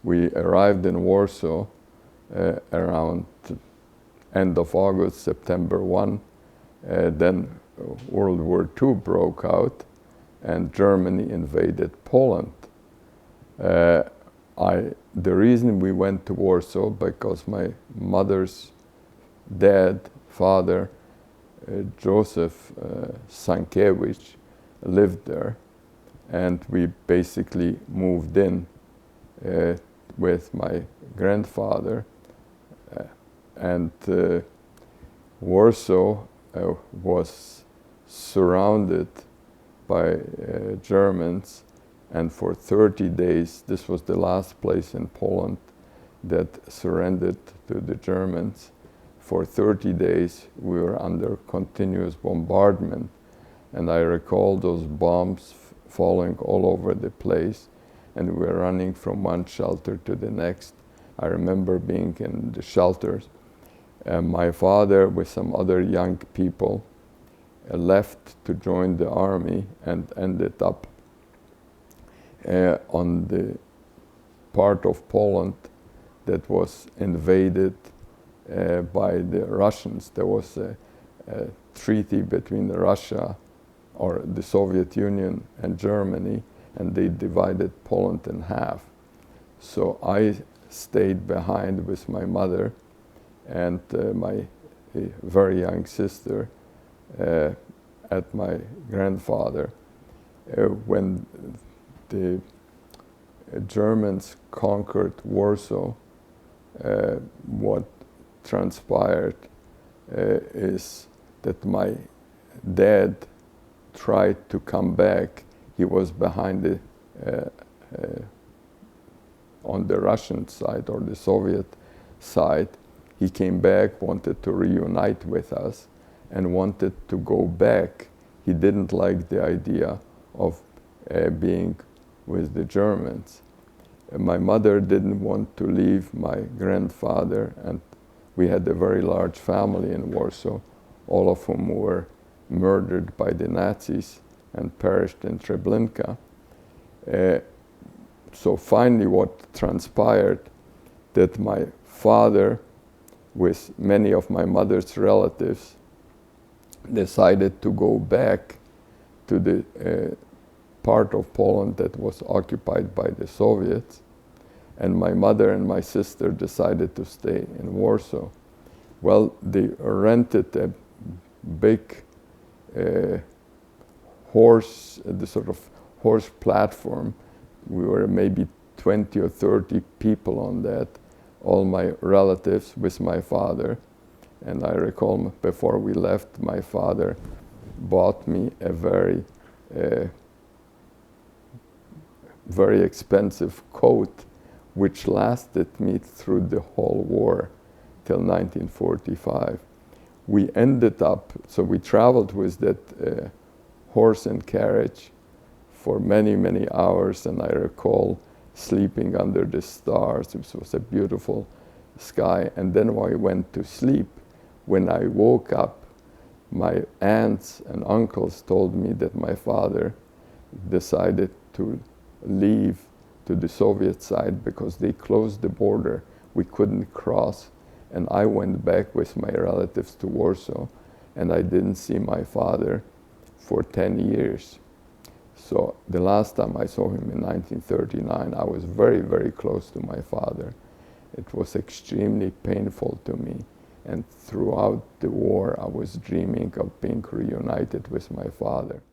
We arrived in Warsaw around end of August, September 1. Then World War II broke out and Germany invaded Poland. The reason we went to Warsaw, because my mother's father, Joseph Sankiewicz, lived there, and we basically moved in with my grandfather, and Warsaw was surrounded by Germans, and for 30 days, this was the last place in Poland that surrendered to the Germans. For 30 days, we were under continuous bombardment, and I recall those bombs falling all over the place, and we were running from one shelter to the next. I remember being in the shelters, and my father, with some other young people, left to join the army and ended up on the part of Poland that was invaded by the Russians. There was a treaty between Russia, or the Soviet Union, and Germany, and they divided Poland in half. So I stayed behind with my mother and my very young sister at my grandfather. When the Germans conquered Warsaw, what transpired is that my dad tried to come back. He was behind on the Russian side or the Soviet side. He came back, wanted to reunite with us, and wanted to go back. He didn't like the idea of being with the Germans. My mother didn't want to leave my grandfather, and we had a very large family in Warsaw, all of whom were murdered by the Nazis and perished in Treblinka. So finally what transpired, that my father, with many of my mother's relatives, decided to go back to the part of Poland that was occupied by the Soviets, and my mother and my sister decided to stay in Warsaw. Well, they rented a big the sort of horse platform. We were maybe 20 or 30 people on that, all my relatives with my father. And I recall before we left, my father bought me a very expensive coat, which lasted me through the whole war till 1945. We ended up, so we traveled with that horse and carriage for many, many hours, and I recall sleeping under the stars. It was a beautiful sky. And then when I went to sleep, when I woke up, my aunts and uncles told me that my father decided to leave to the Soviet side because they closed the border. We couldn't cross. And I went back with my relatives to Warsaw, and I didn't see my father for 10 years. So the last time I saw him in 1939, I was very, very close to my father. It was extremely painful to me. And throughout the war, I was dreaming of being reunited with my father.